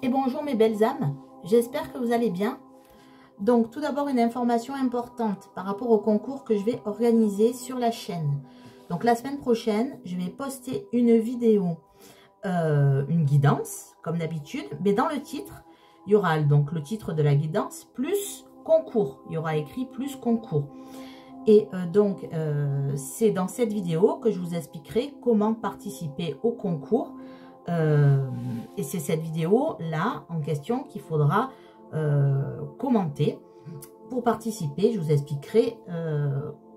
Et bonjour mes belles âmes, j'espère que vous allez bien. Donc tout d'abord une information importante par rapport au concours que je vais organiser sur la chaîne. Donc la semaine prochaine, je vais poster une vidéo, une guidance comme d'habitude, mais dans le titre, il y aura donc le titre de la guidance plus concours. Il y aura écrit plus concours. Et donc c'est dans cette vidéo que je vous expliquerai comment participer au concours. Et c'est cette vidéo là en question qu'il faudra commenter pour participer. Je vous expliquerai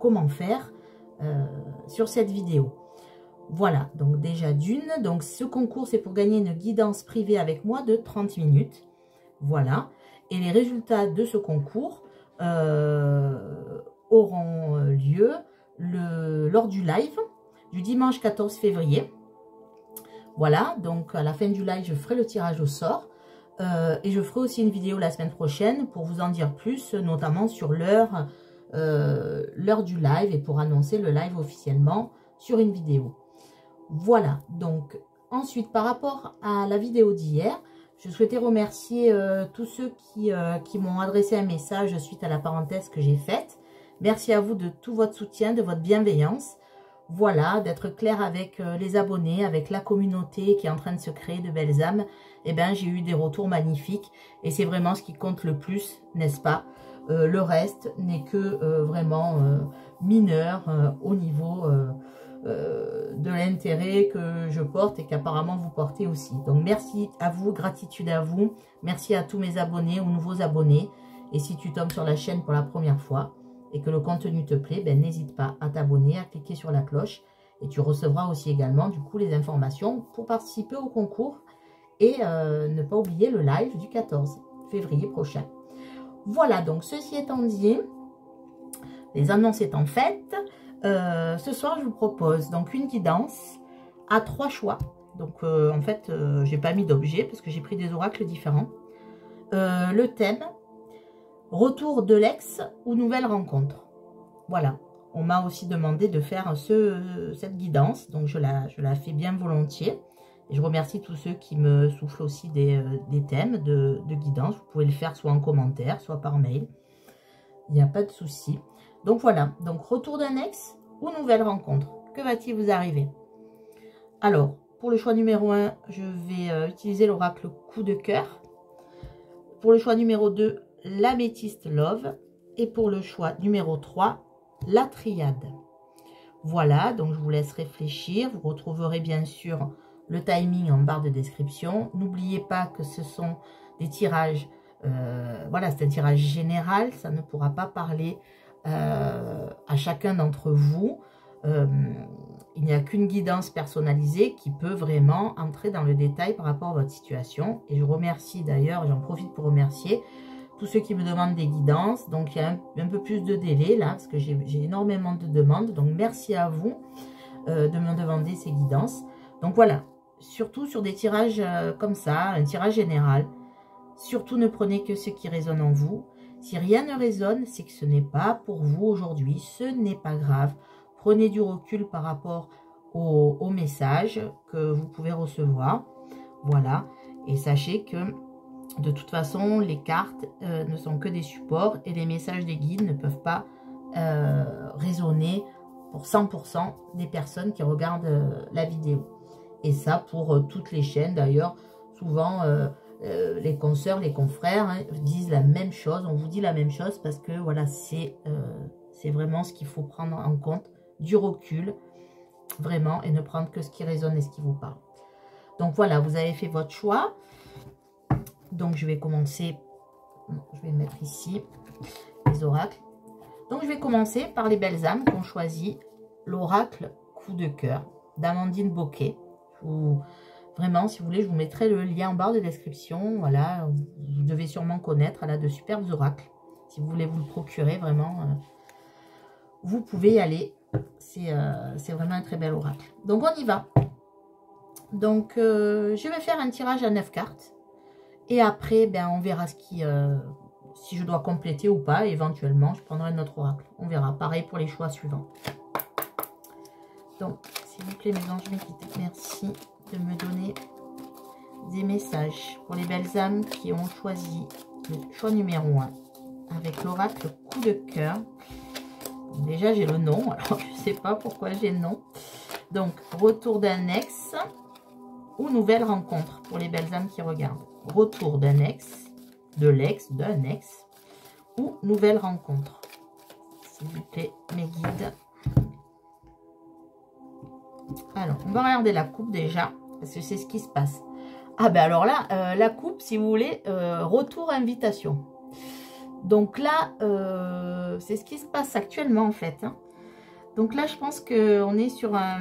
comment faire sur cette vidéo. Voilà, donc déjà d'une, donc ce concours c'est pour gagner une guidance privée avec moi de 30 minutes. Voilà, et les résultats de ce concours auront lieu lors du live du dimanche 14 février. Voilà, donc à la fin du live, je ferai le tirage au sort. Et je ferai aussi une vidéo la semaine prochaine pour vous en dire plus, notamment sur l'heure du live et pour annoncer le live officiellement sur une vidéo. Voilà, donc ensuite par rapport à la vidéo d'hier, je souhaitais remercier tous ceux qui m'ont adressé un message suite à la parenthèse que j'ai faite. Merci à vous de tout votre soutien, de votre bienveillance. Voilà, d'être clair avec les abonnés, avec la communauté qui est en train de se créer de belles âmes. Eh bien, j'ai eu des retours magnifiques et c'est vraiment ce qui compte le plus, n'est-ce pas? Le reste n'est que vraiment mineur au niveau de l'intérêt que je porte et qu'apparemment vous portez aussi. Donc, merci à vous, gratitude à vous. Merci à tous mes abonnés, aux nouveaux abonnés. Et si tu tombes sur la chaîne pour la première fois, et que le contenu te plaît, ben, n'hésite pas à t'abonner, à cliquer sur la cloche et tu recevras aussi également du coup les informations pour participer au concours et ne pas oublier le live du 14 février prochain. Voilà, donc ceci étant dit, les annonces étant faites, ce soir je vous propose donc une guidance à 3 choix. Donc en fait, j'ai pas mis d'objet parce que j'ai pris des oracles différents. Le thème: retour de l'ex ou nouvelle rencontre. Voilà, on m'a aussi demandé de faire cette guidance, donc je la fais bien volontiers. Et je remercie tous ceux qui me soufflent aussi des thèmes de guidance. Vous pouvez le faire soit en commentaire, soit par mail. Il n'y a pas de souci. Donc voilà, donc retour d'un ex ou nouvelle rencontre. Que va-t-il vous arriver? Alors, pour le choix numéro 1, je vais utiliser l'oracle coup de cœur. Pour le choix numéro 2, l'améthyste love, et pour le choix numéro 3, la triade. Voilà, donc je vous laisse réfléchir. Vous retrouverez bien sûr le timing en barre de description. N'oubliez pas que ce sont des tirages, voilà, c'est un tirage général, ça ne pourra pas parler à chacun d'entre vous. Il n'y a qu'une guidance personnalisée qui peut vraiment entrer dans le détail par rapport à votre situation. Et je remercie d'ailleurs, j'en profite pour remercier tous ceux qui me demandent des guidances. Donc il y a un peu plus de délai là, parce que j'ai énormément de demandes. Donc merci à vous de me demander ces guidances. Donc voilà, surtout sur des tirages comme ça, un tirage général, surtout ne prenez que ce qui résonne en vous. Si rien ne résonne, c'est que ce n'est pas pour vous aujourd'hui, ce n'est pas grave. Prenez du recul par rapport aux messages que vous pouvez recevoir. Voilà, et sachez que de toute façon, les cartes ne sont que des supports et les messages des guides ne peuvent pas résonner pour 100% des personnes qui regardent la vidéo. Et ça pour toutes les chaînes. D'ailleurs, souvent, les consoeurs, les confrères disent la même chose. On vous dit la même chose parce que voilà, c'est vraiment ce qu'il faut prendre en compte. Du recul, vraiment, et ne prendre que ce qui résonne et ce qui vous parle. Donc voilà, vous avez fait votre choix. Donc, je vais commencer, je vais mettre ici les oracles. Donc, je vais commencer par les belles âmes qui ont choisi l'oracle coup de cœur d'Amandine Bocquet. Vraiment, si vous voulez, je vous mettrai le lien en barre de description. Voilà, vous devez sûrement connaître. Elle a de superbes oracles. Si vous voulez vous le procurer, vraiment, vous pouvez y aller. C'est vraiment un très bel oracle. Donc, on y va. Donc, je vais faire un tirage à 9 cartes. Et après, ben, on verra si je dois compléter ou pas. Éventuellement, je prendrai notre oracle. On verra. Pareil pour les choix suivants. Donc, s'il vous plaît, mes anges, merci de me donner des messages pour les belles âmes qui ont choisi le choix numéro 1 avec l'oracle coup de cœur. Déjà, j'ai le nom, alors je ne sais pas pourquoi j'ai le nom. Donc, retour d'un ex ou nouvelle rencontre pour les belles âmes qui regardent. Retour d'un ex, de l'ex, d'un ex ou nouvelle rencontre. S'il vous plaît, mes guides. Alors, on va regarder la coupe déjà, parce que c'est ce qui se passe. Ah ben alors là, la coupe, si vous voulez, retour invitation. Donc là, c'est ce qui se passe actuellement en fait. Hein. Donc là, je pense qu'on est sur un...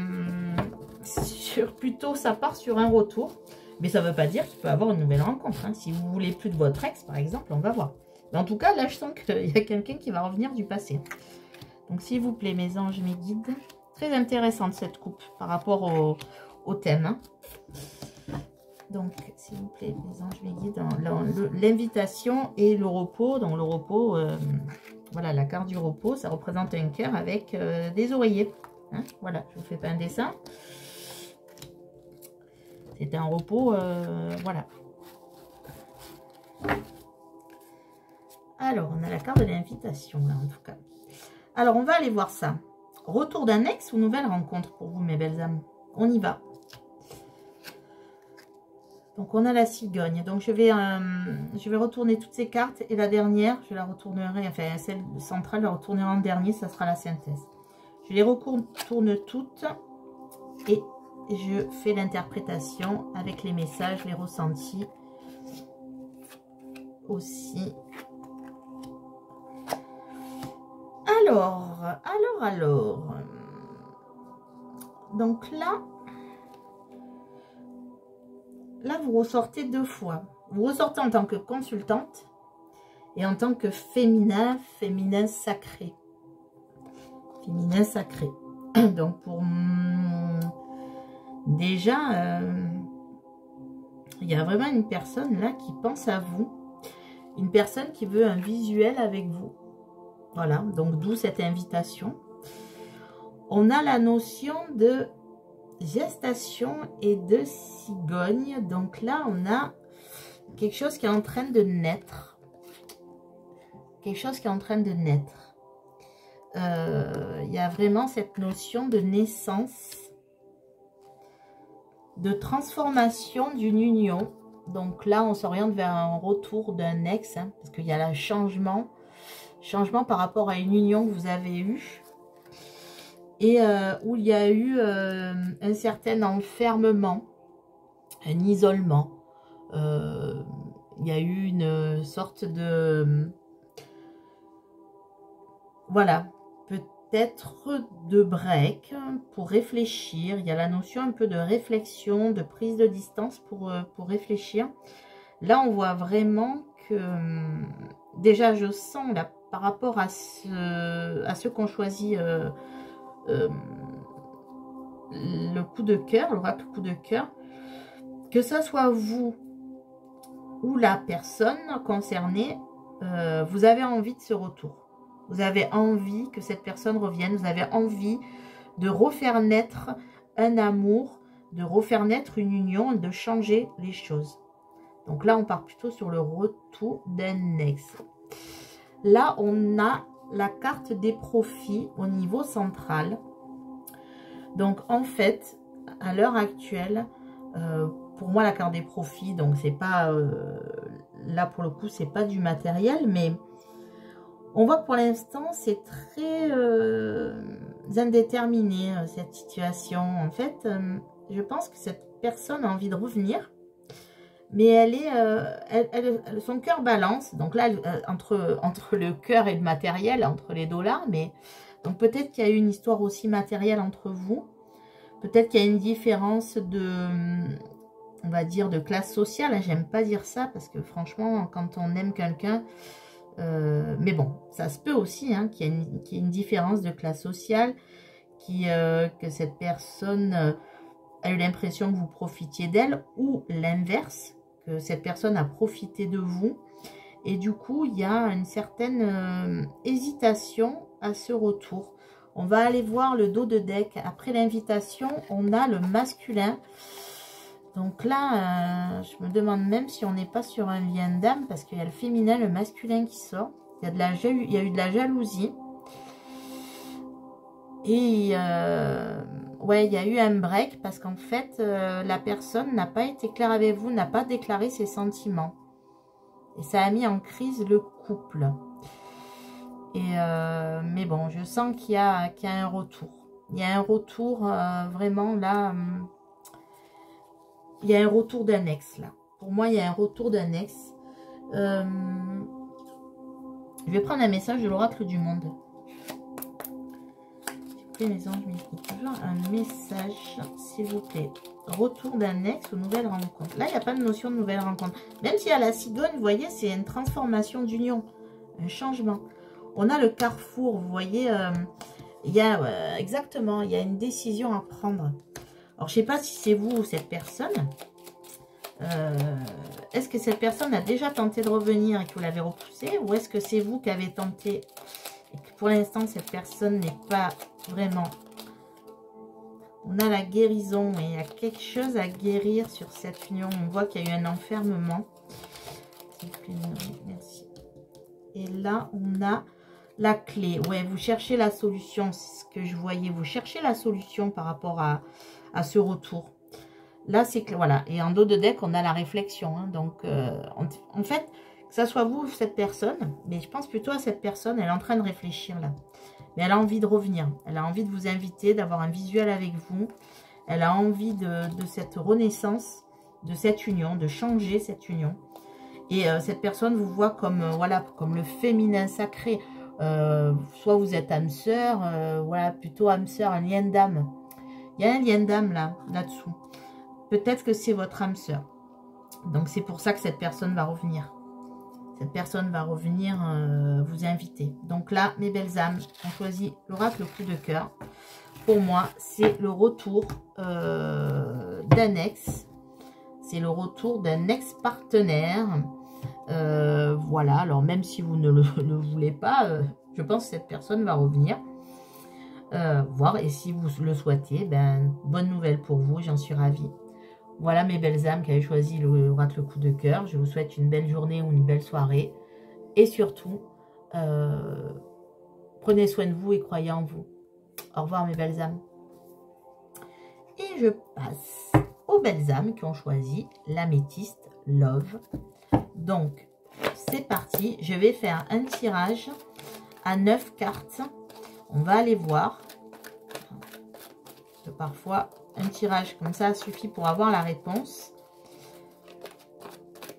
plutôt, ça part sur un retour. Mais ça ne veut pas dire qu'il peut y avoir une nouvelle rencontre. Hein. Si vous voulez plus de votre ex, par exemple, on va voir. Mais en tout cas, là, je sens qu'il y a quelqu'un qui va revenir du passé. Donc, s'il vous plaît, mes anges, mes guides. Très intéressante cette coupe par rapport au thème. Hein. Donc, s'il vous plaît, mes anges, mes guides, l'invitation et le repos. Donc, le repos, voilà, la carte du repos, ça représente un cœur avec des oreillers. Hein, voilà, je ne vous fais pas un dessin. C'est un repos, voilà. Alors, on a la carte de l'invitation, là, en tout cas. Alors, on va aller voir ça. Retour d'un ex ou nouvelle rencontre pour vous, mes belles âmes. On y va. Donc, on a la cigogne. Donc, je vais retourner toutes ces cartes. Et la dernière, je la retournerai, enfin, celle centrale, je la retournerai en dernier. Ça sera la synthèse. Je les retourne toutes. Et je fais l'interprétation avec les messages, les ressentis aussi. Alors. Donc là, vous ressortez deux fois. Vous ressortez en tant que consultante et en tant que féminin sacré. Féminin sacré. Donc pour déjà, il y a vraiment une personne là qui pense à vous. Une personne qui veut un visuel avec vous. Voilà, donc d'où cette invitation. On a la notion de gestation et de cigogne. Donc là, on a quelque chose qui est en train de naître. Quelque chose qui est en train de naître. Il y a vraiment cette notion de naissance, de transformation d'une union. Donc là, on s'oriente vers un retour d'un ex, hein, parce qu'il y a le changement par rapport à une union que vous avez eue. Et où il y a eu un certain enfermement, un isolement. Il y a eu une sorte de... Voilà, peut-être de break pour réfléchir. Il y a la notion un peu de réflexion, de prise de distance pour réfléchir. Là, on voit vraiment que... déjà, je sens là, par rapport à ceux qu'on choisit... le coup de cœur, l'oracle coup de cœur, que ce soit vous ou la personne concernée, vous avez envie de ce retour. Vous avez envie que cette personne revienne, vous avez envie de refaire naître un amour, de refaire naître une union, de changer les choses. Donc là, on part plutôt sur le retour d'un ex. Là, on a la carte des profits au niveau central. Donc en fait, à l'heure actuelle, pour moi la carte des profits, donc c'est pas là pour le coup, c'est pas du matériel, mais on voit pour l'instant c'est très indéterminé cette situation. En fait, je pense que cette personne a envie de revenir, mais elle est, son cœur balance. Donc là, entre le cœur et le matériel, entre les deux là, mais donc peut-être qu'il y a eu une histoire aussi matérielle entre vous. Peut-être qu'il y a une différence de, on va dire, de classe sociale. J'aime pas dire ça parce que franchement, quand on aime quelqu'un, mais bon, ça se peut aussi hein, qu'il y ait une différence de classe sociale, que cette personne a eu l'impression que vous profitiez d'elle, ou l'inverse, que cette personne a profité de vous. Et du coup, il y a une certaine hésitation à ce retour. On va aller voir le dos de deck. Après l'invitation, on a le masculin. Donc là, je me demande même si on n'est pas sur un lien d'âme, parce qu'il y a le féminin, le masculin qui sort. Il y a eu de la jalousie. Et ouais, il y a eu un break, parce qu'en fait, la personne n'a pas été claire avec vous, n'a pas déclaré ses sentiments. Et ça a mis en crise le couple. Et mais bon, je sens qu'il y a un retour. Il y a un retour vraiment là. Il y a un retour d'un ex là. Pour moi, il y a un retour d'un ex. Je vais prendre un message de l'oracle du monde. Les anges, toujours un message, s'il vous plaît. Retour d'un ex ou nouvelle rencontre. Là, il n'y a pas de notion de nouvelle rencontre. Même s'il y a la cigogne, vous voyez, c'est une transformation d'union. Un changement. On a le carrefour, vous voyez. Il y a exactement, il y a une décision à prendre. Alors, je ne sais pas si c'est vous ou cette personne. Est-ce que cette personne a déjà tenté de revenir et que vous l'avez repoussé? Ou est-ce que c'est vous qui avez tenté et que pour l'instant, cette personne n'est pas vraiment... On a la guérison et il y a quelque chose à guérir sur cette union. On voit qu'il y a eu un enfermement. Merci. Et là, on a la clé. Ouais, vous cherchez la solution, c'est ce que je voyais. Vous cherchez la solution par rapport à ce retour. Là, c'est que voilà. Et en dos de deck, on a la réflexion. Hein. Donc, en fait, que ça soit vous ou cette personne, mais je pense plutôt à cette personne, elle est en train de réfléchir là. Mais elle a envie de revenir. Elle a envie de vous inviter, d'avoir un visuel avec vous. Elle a envie de cette renaissance, de cette union, de changer cette union. Et cette personne vous voit comme, voilà, comme le féminin sacré. Soit vous êtes âme sœur, voilà, plutôt âme sœur, un lien d'âme. Il y a un lien d'âme là-dessous. Peut-être que c'est votre âme sœur. Donc c'est pour ça que cette personne va revenir. Cette personne va revenir vous inviter. Donc là, mes belles âmes, on choisit l'oracle coup de cœur. Pour moi, c'est le retour d'un ex. C'est le retour d'un ex-partenaire. Voilà, alors même si vous ne le voulez pas, je pense que cette personne va revenir. Voir, et si vous le souhaitez, ben, bonne nouvelle pour vous, j'en suis ravie. Voilà mes belles âmes qui avaient choisi l'oracle coup de cœur. Je vous souhaite une belle journée ou une belle soirée. Et surtout, prenez soin de vous et croyez en vous. Au revoir mes belles âmes. Et je passe aux belles âmes qui ont choisi l'améthyste Love. Donc, c'est parti. Je vais faire un tirage à 9 cartes. On va aller voir. Parfois, un tirage comme ça suffit pour avoir la réponse.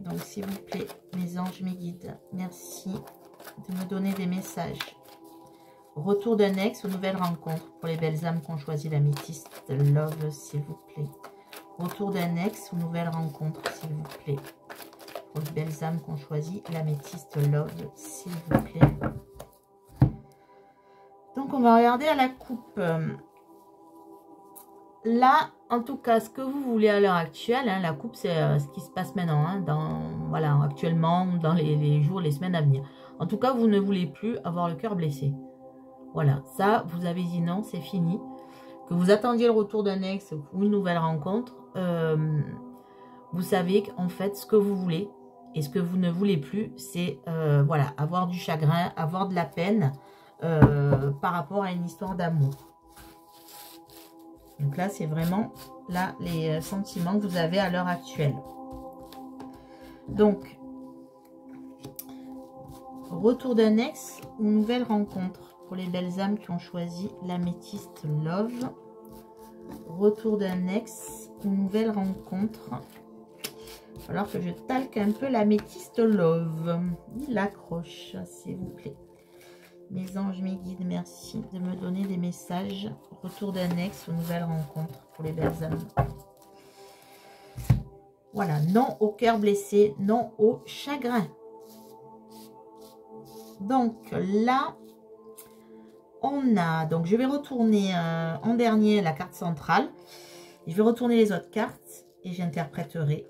Donc, s'il vous plaît, mes anges, mes guides, merci de me donner des messages. Retour d'un ex aux nouvelles rencontres pour les belles âmes qui ont choisi l'améthyste Love, s'il vous plaît. Retour d'un ex aux nouvelles rencontres, s'il vous plaît. Pour les belles âmes qui ont choisi l'améthyste Love, s'il vous plaît. Donc, on va regarder à la coupe. Là, en tout cas, ce que vous voulez à l'heure actuelle, hein, la coupe, c'est ce qui se passe maintenant, hein, voilà, actuellement, dans les jours, les semaines à venir. En tout cas, vous ne voulez plus avoir le cœur blessé. Voilà, ça, vous avez dit non, c'est fini. Que vous attendiez le retour d'un ex ou une nouvelle rencontre, vous savez qu'en fait, ce que vous voulez et ce que vous ne voulez plus, c'est voilà, avoir du chagrin, avoir de la peine par rapport à une histoire d'amour. Donc là, c'est vraiment là les sentiments que vous avez à l'heure actuelle. Donc, retour d'un ex ou nouvelle rencontre pour les belles âmes qui ont choisi l'améthyste Love. Retour d'un ex ou nouvelle rencontre. Il va falloir que je talque un peu l'améthyste Love. Il accroche, s'il vous plaît. Mes anges, mes guides, merci de me donner des messages. Retour d'un ex ou nouvelle rencontre pour les belles âmes. Voilà, non au cœur blessé, non au chagrin. Donc là, on a... Donc je vais retourner en dernier la carte centrale. Je vais retourner les autres cartes et j'interpréterai.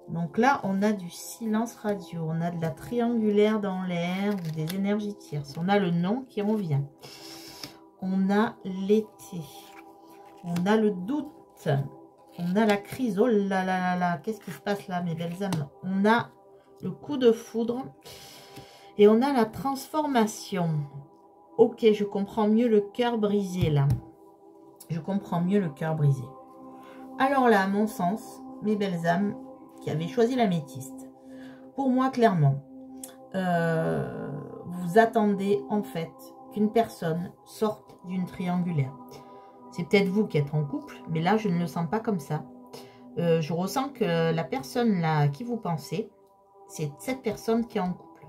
Donc là, on a du silence radio, on a de la triangulaire dans l'air, ou des énergies tierces. On a le non qui revient. On a l'été. On a le doute. On a la crise. Oh là là là là. Qu'est-ce qui se passe là, mes belles âmes? On a le coup de foudre. Et on a la transformation. Ok, je comprends mieux le cœur brisé là. Je comprends mieux le cœur brisé. Alors là, à mon sens, mes belles âmes qui avaient choisi l'améthyste, pour moi, clairement, vous attendez en fait qu'une personne sorte d'une triangulaire. C'est peut-être vous qui êtes en couple, mais là, je ne le sens pas comme ça. Je ressens que la personne là à qui vous pensez, c'est cette personne qui est en couple.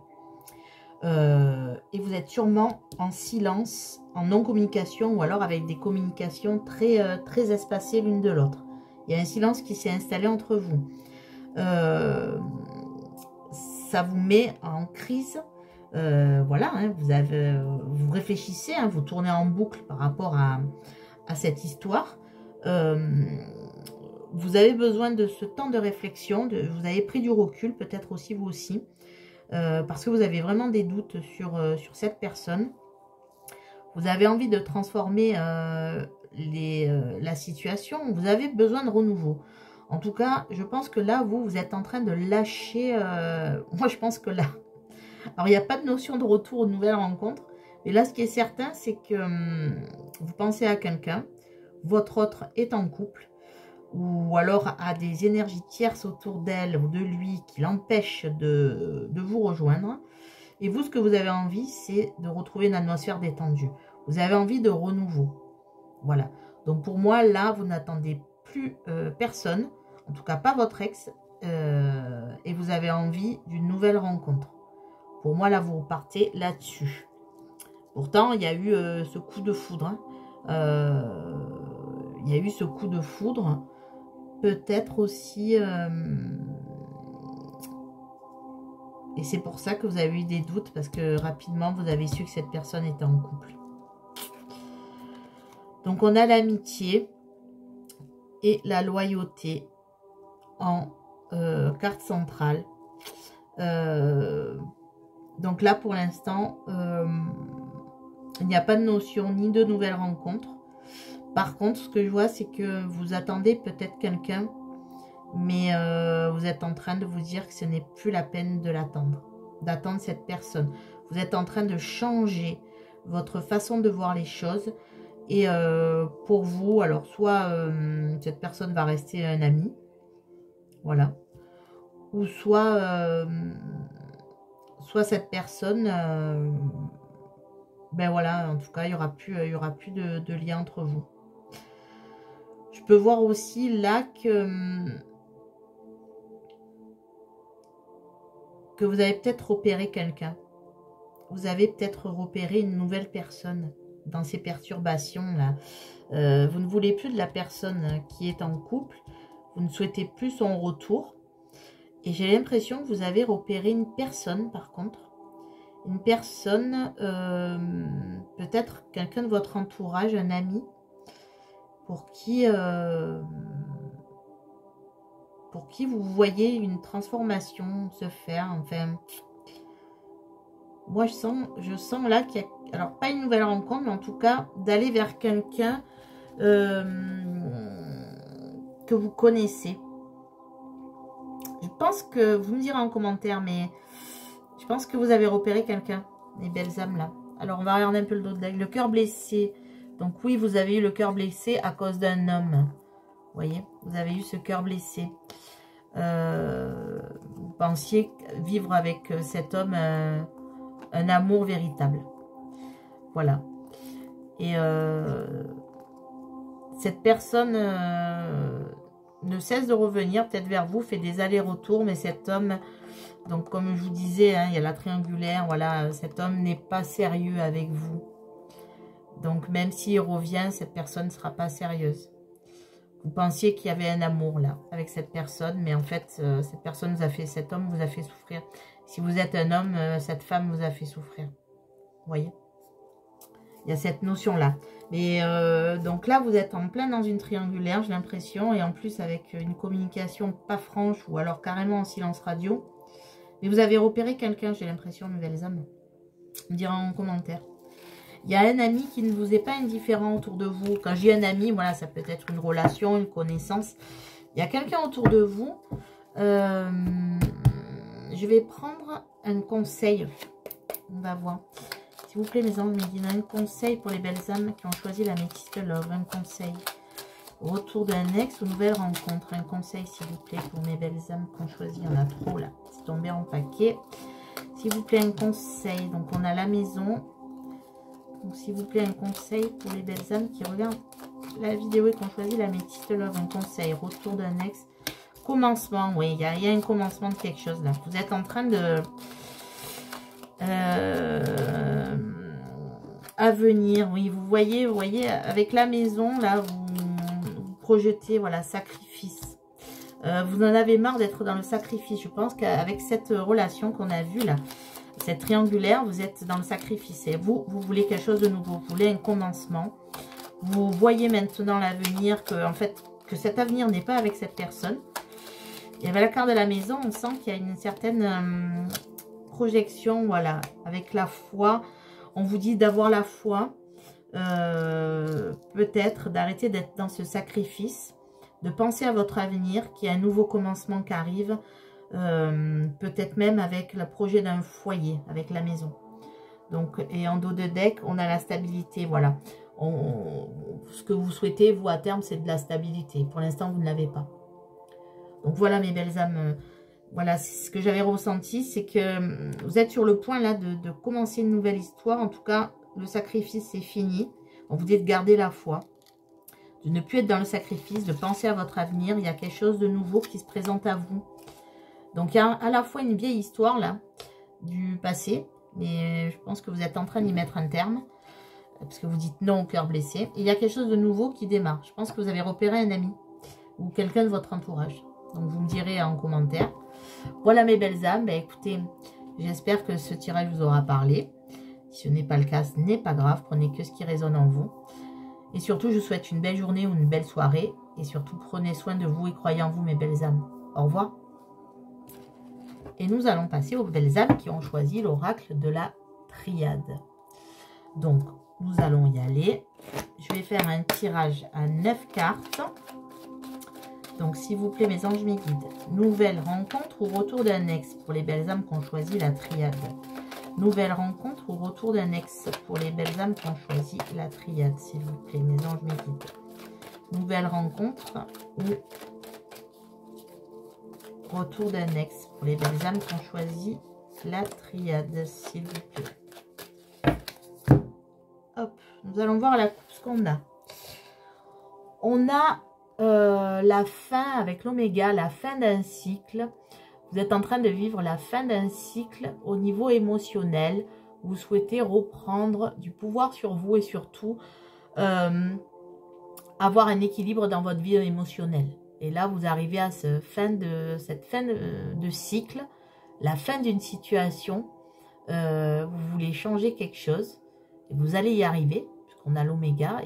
Et vous êtes sûrement en silence, en non-communication, ou alors avec des communications très espacées l'une de l'autre. Il y a un silence qui s'est installé entre vous. Ça vous met en crise. Voilà, hein, vous réfléchissez, hein, vous tournez en boucle par rapport à cette histoire. Vous avez besoin de ce temps de réflexion. Vous avez pris du recul, peut-être aussi vous aussi. Parce que vous avez vraiment des doutes sur cette personne. Vous avez envie de transformer la situation. Vous avez besoin de renouveau. En tout cas, je pense que là, vous êtes en train de lâcher... moi, je pense que là... Alors, il n'y a pas de notion de retour, de nouvelle rencontre. Mais là, ce qui est certain, c'est que vous pensez à quelqu'un. Votre autre est en couple. Ou alors a des énergies tierces autour d'elle ou de lui qui l'empêchent de vous rejoindre. Et vous, ce que vous avez envie, c'est de retrouver une atmosphère détendue. Vous avez envie de renouveau. Voilà. Donc pour moi, là, vous n'attendez plus personne, en tout cas pas votre ex, et vous avez envie d'une nouvelle rencontre. Pour moi, là, vous repartez là-dessus. Pourtant, il y a eu ce coup de foudre. Il y a eu ce coup de foudre. Peut-être aussi... et c'est pour ça que vous avez eu des doutes, parce que rapidement, vous avez su que cette personne était en couple. Donc, on a l'amitié et la loyauté en carte centrale. Donc là, pour l'instant, il n'y a pas de notion ni de nouvelle rencontre. Par contre, ce que je vois, c'est que vous attendez peut-être quelqu'un, mais vous êtes en train de vous dire que ce n'est plus la peine de l'attendre, d'attendre cette personne. Vous êtes en train de changer votre façon de voir les choses. Et pour vous, alors soit cette personne va rester un ami, voilà, ou soit cette personne, ben voilà, en tout cas, il y aura plus de lien entre vous. Je peux voir aussi là que vous avez peut-être repéré quelqu'un. Vous avez peut-être repéré une nouvelle personne dans ces perturbations-là. Vous ne voulez plus de la personne qui est en couple. Vous ne souhaitez plus son retour. Et j'ai l'impression que vous avez repéré une personne, par contre. Une personne, peut-être quelqu'un de votre entourage, un ami, pour qui vous voyez une transformation se faire. Enfin, moi, je sens là qu'il y a, alors pas une nouvelle rencontre, mais en tout cas, d'aller vers quelqu'un que vous connaissez. Je pense que, vous me direz en commentaire, mais je pense que vous avez repéré quelqu'un, les belles âmes là. Alors, on va regarder un peu le dos de l'œil. Le cœur blessé. Donc oui, vous avez eu le cœur blessé à cause d'un homme. Vous voyez, vous avez eu ce cœur blessé. Vous pensiez vivre avec cet homme un amour véritable. Voilà. Et cette personne ne cesse de revenir peut-être vers vous, fait des allers-retours, mais cet homme, donc comme je vous disais, hein, il y a la triangulaire, voilà, cet homme n'est pas sérieux avec vous. Donc même s'il revient, cette personne ne sera pas sérieuse. Vous pensiez qu'il y avait un amour là, avec cette personne, mais en fait, cette personne vous a fait, cet homme vous a fait souffrir. Si vous êtes un homme, cette femme vous a fait souffrir. Vous voyez? Il y a cette notion-là. Mais donc là, vous êtes en plein dans une triangulaire, j'ai l'impression, et en plus avec une communication pas franche, ou alors carrément en silence radio. Mais vous avez repéré quelqu'un, j'ai l'impression, nouvelles âmes. Me direz en commentaire. Il y a un ami qui ne vous est pas indifférent autour de vous. Quand je dis un ami, voilà, ça peut être une relation, une connaissance. Il y a quelqu'un autour de vous. Je vais prendre un conseil. On va voir. S'il vous plaît, mes anges, un conseil pour les belles âmes qui ont choisi l'améthyste love. Un conseil. Retour d'un ex ou nouvelle rencontre. Un conseil, s'il vous plaît, pour mes belles âmes qui ont choisi. Il y en a trop, là. C'est tombé en paquet. S'il vous plaît, un conseil. Donc, on a la maison. Donc, s'il vous plaît, un conseil pour les belles âmes qui regardent la vidéo et qui ont choisi l'améthyste love. Un conseil. Retour d'un ex. Commencement. Oui, il y a un commencement de quelque chose, là. Vous êtes en train de... à venir, oui, vous voyez, avec la maison, là, vous projetez, voilà, sacrifice. Vous en avez marre d'être dans le sacrifice. Je pense qu'avec cette relation qu'on a vue, là, cette triangulaire, vous êtes dans le sacrifice. Et vous voulez quelque chose de nouveau. Vous voulez un commencement. Vous voyez maintenant l'avenir, que, en fait, que cet avenir n'est pas avec cette personne. Et avec la carte de la maison, on sent qu'il y a une certaine projection, voilà, avec la foi. On vous dit d'avoir la foi, peut-être d'arrêter d'être dans ce sacrifice, de penser à votre avenir, qu'il y a un nouveau commencement qui arrive, peut-être même avec le projet d'un foyer, avec la maison. Donc, et en dos de deck, on a la stabilité, voilà. Ce que vous souhaitez, vous, à terme, c'est de la stabilité. Pour l'instant, vous ne l'avez pas. Donc voilà, mes belles âmes, voilà, ce que j'avais ressenti, c'est que vous êtes sur le point là de commencer une nouvelle histoire. En tout cas, le sacrifice c'est fini. On vous dit de garder la foi, de ne plus être dans le sacrifice, de penser à votre avenir. Il y a quelque chose de nouveau qui se présente à vous. Donc il y a à la fois une vieille histoire là, du passé, mais je pense que vous êtes en train d'y mettre un terme, parce que vous dites non au cœur blessé. Et il y a quelque chose de nouveau qui démarre. Je pense que vous avez repéré un ami ou quelqu'un de votre entourage. Donc vous me direz en commentaire. Voilà mes belles âmes, ben, écoutez, j'espère que ce tirage vous aura parlé. Si ce n'est pas le cas, ce n'est pas grave, prenez que ce qui résonne en vous. Et surtout, je vous souhaite une belle journée ou une belle soirée. Et surtout, prenez soin de vous et croyez en vous, mes belles âmes. Au revoir. Et nous allons passer aux belles âmes qui ont choisi l'oracle de la triade. Donc, nous allons y aller. Je vais faire un tirage à 9 cartes. Donc, s'il vous plaît, mes anges, mes guides, nouvelle rencontre ou retour d'un ex pour les belles âmes qui ont choisi la triade. Nouvelle rencontre ou retour d'un ex pour les belles âmes qui ont choisi la triade, s'il vous plaît, mes anges, mes guides. Nouvelle rencontre ou retour d'un ex pour les belles âmes qui ont choisi la triade, s'il vous plaît. Hop, nous allons voir ce qu'on a. On a... la fin avec l'oméga, la fin d'un cycle. Vous êtes en train de vivre la fin d'un cycle au niveau émotionnel. Vous souhaitez reprendre du pouvoir sur vous et surtout avoir un équilibre dans votre vie émotionnelle. Et là, vous arrivez à cette fin de cycle, la fin d'une situation. Vous voulez changer quelque chose. Et vous allez y arriver, puisqu'on a l'oméga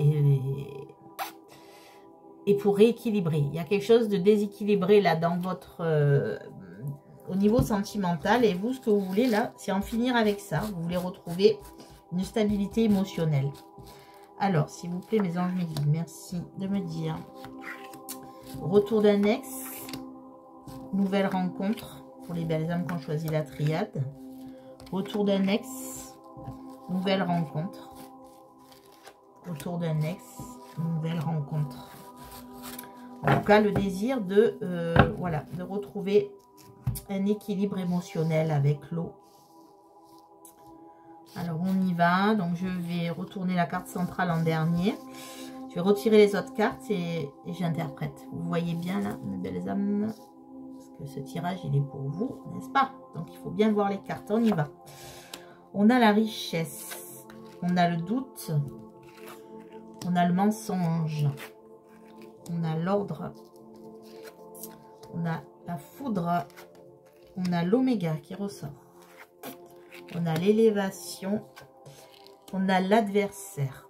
et pour rééquilibrer. Il y a quelque chose de déséquilibré là dans votre... au niveau sentimental. Et vous, ce que vous voulez là, c'est en finir avec ça. Vous voulez retrouver une stabilité émotionnelle. Alors, s'il vous plaît, mes anges, mes guides, merci de me dire. Retour d'un ex. Nouvelle rencontre pour les belles âmes qui ont choisi la triade. Retour d'un ex. Nouvelle rencontre. Retour d'un ex. Nouvelle rencontre. En tout cas, le désir de, voilà, de retrouver un équilibre émotionnel avec l'eau. Alors, on y va. Donc, je vais retourner la carte centrale en dernier. Je vais retirer les autres cartes et j'interprète. Vous voyez bien là, mes belles âmes, parce que ce tirage, il est pour vous, n'est-ce pas? Donc, il faut bien voir les cartes. On y va. On a la richesse. On a le doute. On a le mensonge. On a l'ordre, on a la foudre, on a l'oméga qui ressort, on a l'élévation, on a l'adversaire.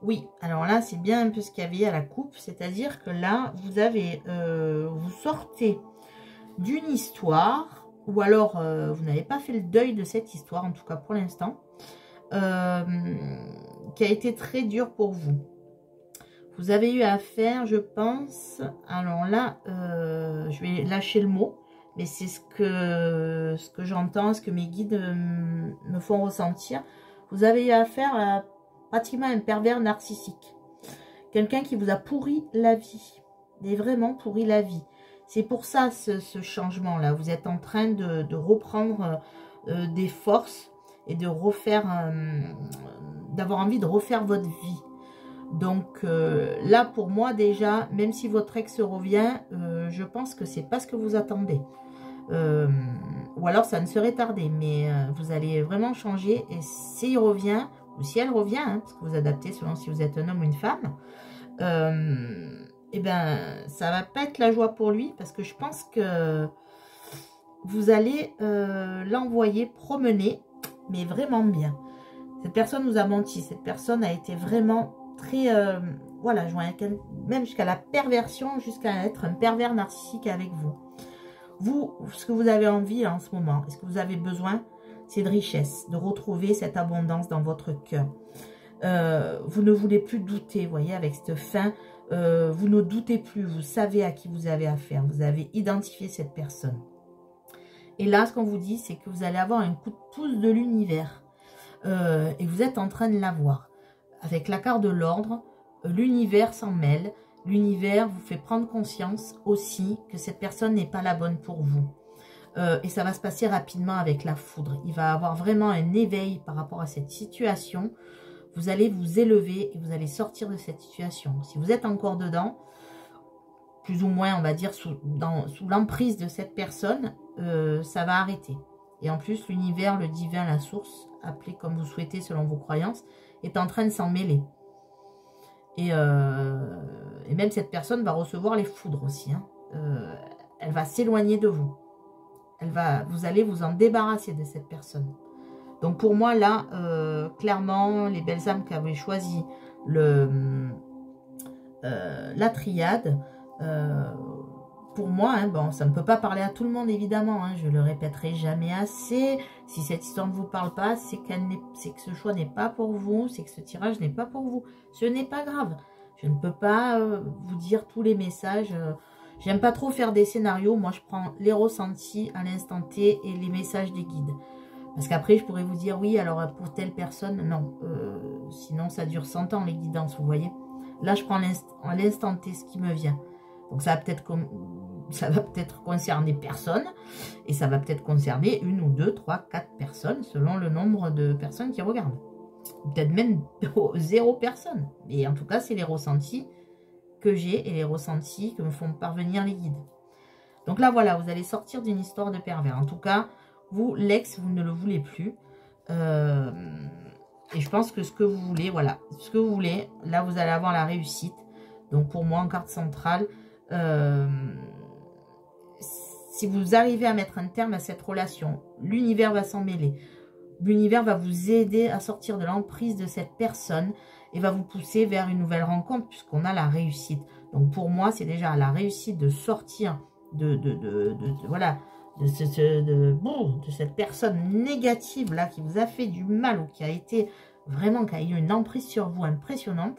Oui, alors là, c'est bien un peu ce qu'il y avait à la coupe, c'est-à-dire que là, vous avez, vous sortez d'une histoire, ou alors vous n'avez pas fait le deuil de cette histoire, en tout cas pour l'instant, qui a été très dur pour vous. Vous avez eu affaire, je pense, alors là, je vais lâcher le mot, mais c'est ce que j'entends, ce que mes guides me font ressentir. Vous avez eu affaire à pratiquement un pervers narcissique. Quelqu'un qui vous a pourri la vie. Mais vraiment pourri la vie. C'est pour ça ce changement-là. Vous êtes en train de reprendre des forces et de refaire, d'avoir envie de refaire votre vie. Donc là, pour moi déjà, même si votre ex revient, je pense que c'est pas ce que vous attendez. Ou alors ça ne serait tardé, mais vous allez vraiment changer. Et s'il revient, ou si elle revient, hein, parce que vous adaptez selon si vous êtes un homme ou une femme, et ben ça va pas être la joie pour lui, parce que je pense que vous allez l'envoyer promener, mais vraiment bien. Cette personne vous a menti, cette personne a été vraiment très, voilà, même jusqu'à la perversion, jusqu'à être un pervers narcissique avec vous. Vous, ce que vous avez envie en ce moment, est-ce que vous avez besoin, c'est de richesse, de retrouver cette abondance dans votre cœur. Vous ne voulez plus douter, vous voyez, avec cette fin, vous ne doutez plus, vous savez à qui vous avez affaire, vous avez identifié cette personne. Et là, ce qu'on vous dit, c'est que vous allez avoir un coup de pouce de l'univers, et vous êtes en train de l'avoir. Avec la carte de l'ordre, l'univers s'en mêle. L'univers vous fait prendre conscience aussi que cette personne n'est pas la bonne pour vous. Et ça va se passer rapidement avec la foudre. Il va avoir vraiment un éveil par rapport à cette situation. Vous allez vous élever et vous allez sortir de cette situation. Si vous êtes encore dedans, plus ou moins, on va dire, sous l'emprise de cette personne, ça va arrêter. Et en plus, l'univers, le divin, la source, appelez comme vous souhaitez selon vos croyances, est en train de s'en mêler. Et même cette personne va recevoir les foudres aussi. Hein. Elle va s'éloigner de vous. Vous allez vous en débarrasser de cette personne. Donc pour moi là, clairement, les belles âmes qui avaient choisi la triade, pour moi, hein, bon, ça ne peut pas parler à tout le monde évidemment, hein, je le répéterai jamais assez. Si cette histoire ne vous parle pas, c'est que ce choix n'est pas pour vous, c'est que ce tirage n'est pas pour vous. Ce n'est pas grave. Je ne peux pas vous dire tous les messages. J'aime pas trop faire des scénarios. Moi, je prends les ressentis à l'instant T et les messages des guides. Parce qu'après, je pourrais vous dire, oui, alors pour telle personne, non. Sinon, ça dure 100 ans, les guidances, vous voyez. Là, je prends à l'instant T ce qui me vient. Donc, ça va peut-être concerner personne. Et ça va peut-être concerner 1 ou 2, 3, 4 personnes, selon le nombre de personnes qui regardent. Peut-être même 0 personnes. Et en tout cas, c'est les ressentis que j'ai et les ressentis que me font parvenir les guides. Donc là, voilà, vous allez sortir d'une histoire de pervers. En tout cas, vous, l'ex, vous ne le voulez plus. Et je pense que ce que vous voulez, voilà, ce que vous voulez, là, vous allez avoir la réussite. Donc pour moi, en carte centrale, si vous arrivez à mettre un terme à cette relation, l'univers va s'en mêler. L'univers va vous aider à sortir de l'emprise de cette personne et va vous pousser vers une nouvelle rencontre puisqu'on a la réussite. Donc pour moi, c'est déjà la réussite de sortir de cette personne négative là qui vous a fait du mal ou qui a été vraiment, qui a eu une emprise sur vous impressionnante.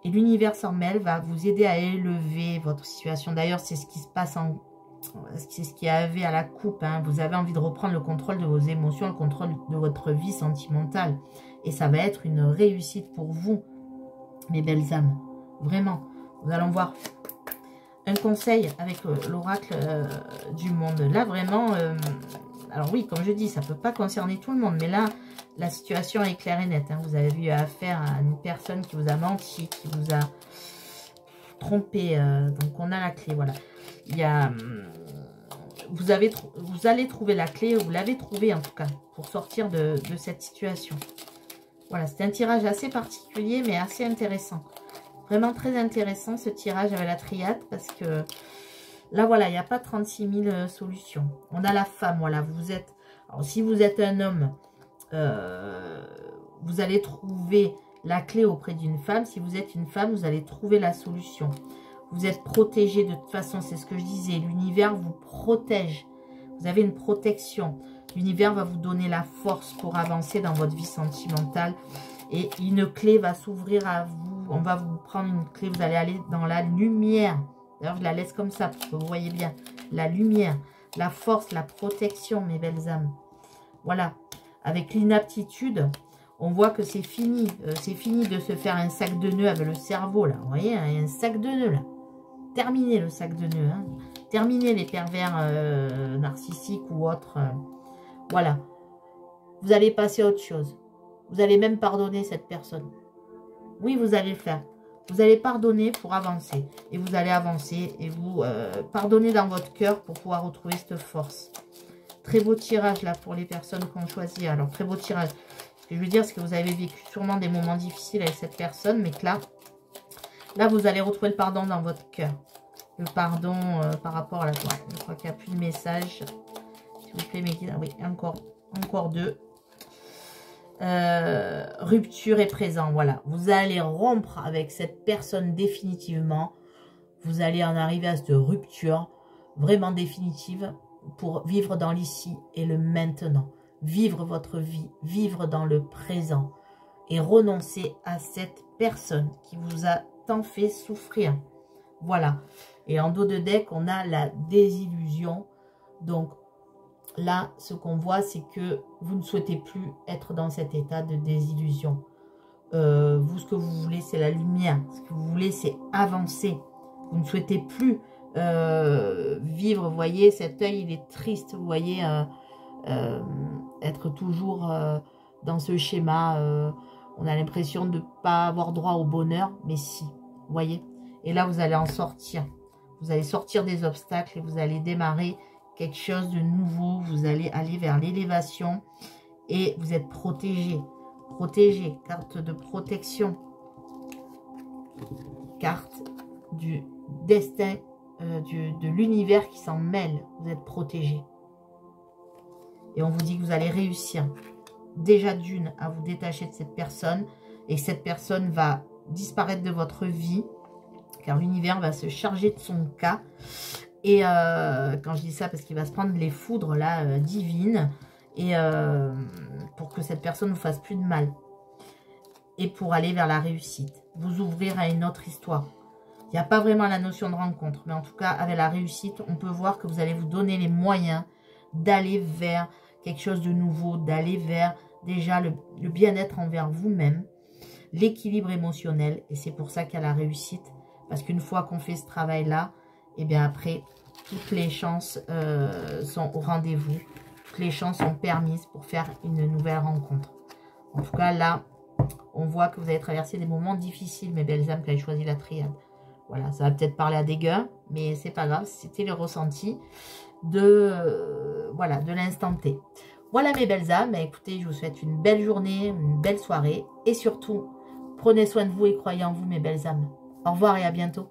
Et l'univers s'en mêle, va vous aider à élever votre situation. D'ailleurs, c'est ce qui se passe c'est ce qu'il y avait à la coupe. Hein. Vous avez envie de reprendre le contrôle de vos émotions, le contrôle de votre vie sentimentale. Et ça va être une réussite pour vous, mes belles âmes. Vraiment. Nous allons voir un conseil avec l'oracle du monde. Là, vraiment, alors oui, comme je dis, ça ne peut pas concerner tout le monde. Mais là, la situation est claire et nette. Hein. Vous avez eu affaire à une personne qui vous a menti, qui vous a trompé. Donc, on a la clé, voilà. Il y a, vous allez trouver la clé, vous l'avez trouvée en tout cas, pour sortir de cette situation. Voilà, c'est un tirage assez particulier, mais assez intéressant. Vraiment très intéressant ce tirage avec la triade, parce que là, voilà, il n'y a pas 36 000 solutions. On a la femme, voilà, vous êtes... Alors, si vous êtes un homme, vous allez trouver la clé auprès d'une femme. Si vous êtes une femme, vous allez trouver la solution. Vous êtes protégé de toute façon, c'est ce que je disais. L'univers vous protège. Vous avez une protection. L'univers va vous donner la force pour avancer dans votre vie sentimentale. Et une clé va s'ouvrir à vous. On va vous prendre une clé, vous allez aller dans la lumière. D'ailleurs, je la laisse comme ça, parce que vous voyez bien. La lumière, la force, la protection, mes belles âmes. Voilà. Avec l'inaptitude, on voit que c'est fini. C'est fini de se faire un sac de nœuds avec le cerveau, là. Vous voyez, un sac de nœuds, là. Terminez le sac de nœuds. Hein. Terminez les pervers narcissiques ou autres. Voilà. Vous allez passer à autre chose. Vous allez même pardonner cette personne. Oui, vous allez le faire. Vous allez pardonner pour avancer. Et vous allez avancer et vous pardonner dans votre cœur pour pouvoir retrouver cette force. Très beau tirage là pour les personnes qui ont choisi. Alors, très beau tirage. Ce que je veux dire, c'est que vous avez vécu sûrement des moments difficiles avec cette personne. Mais que là, vous allez retrouver le pardon dans votre cœur. Le pardon par rapport à la joie. Je crois qu'il n'y a plus de message. S'il vous plaît, mes guides. Oui, encore deux. Rupture est présent. Voilà. Vous allez rompre avec cette personne définitivement. Vous allez en arriver à cette rupture vraiment définitive pour vivre dans l'ici et le maintenant. Vivre votre vie. Vivre dans le présent. Et renoncer à cette personne qui vous a tant fait souffrir. Voilà. Et en dos de deck, on a la désillusion. Donc, là, ce qu'on voit, c'est que vous ne souhaitez plus être dans cet état de désillusion. Vous, ce que vous voulez, c'est la lumière. Ce que vous voulez, c'est avancer. Vous ne souhaitez plus vivre. Vous voyez, cet œil, il est triste. Vous voyez, être toujours dans ce schéma. On a l'impression de ne pas avoir droit au bonheur, mais si. Vous voyez. Et là, vous allez en sortir. Vous allez sortir des obstacles et vous allez démarrer quelque chose de nouveau. Vous allez aller vers l'élévation et vous êtes protégé. Protégé. Carte de protection. Carte du destin, de l'univers qui s'en mêle. Vous êtes protégé. Et on vous dit que vous allez réussir. Déjà d'une, à vous détacher de cette personne. Et que cette personne va disparaître de votre vie. Car l'univers va se charger de son cas. Et quand je dis ça, parce qu'il va se prendre les foudres là, divines. Et pour que cette personne ne vous fasse plus de mal. Et pour aller vers la réussite. Vous ouvrir à une autre histoire. Il n'y a pas vraiment la notion de rencontre. Mais en tout cas, avec la réussite, on peut voir que vous allez vous donner les moyens d'aller vers quelque chose de nouveau. D'aller vers déjà le bien-être envers vous-même. L'équilibre émotionnel. Et c'est pour ça qu'il y a la réussite. Parce qu'une fois qu'on fait ce travail-là, et bien après, toutes les chances sont au rendez-vous. Toutes les chances sont permises pour faire une nouvelle rencontre. En tout cas, là, on voit que vous avez traversé des moments difficiles, mes belles âmes, qui avez choisi la triade. Voilà, ça va peut-être parler à des gars, mais c'est pas grave. C'était le ressenti de l'instant T. Voilà, mes belles âmes. Écoutez, je vous souhaite une belle journée, une belle soirée. Et surtout, prenez soin de vous et croyez en vous, mes belles âmes. Au revoir et à bientôt.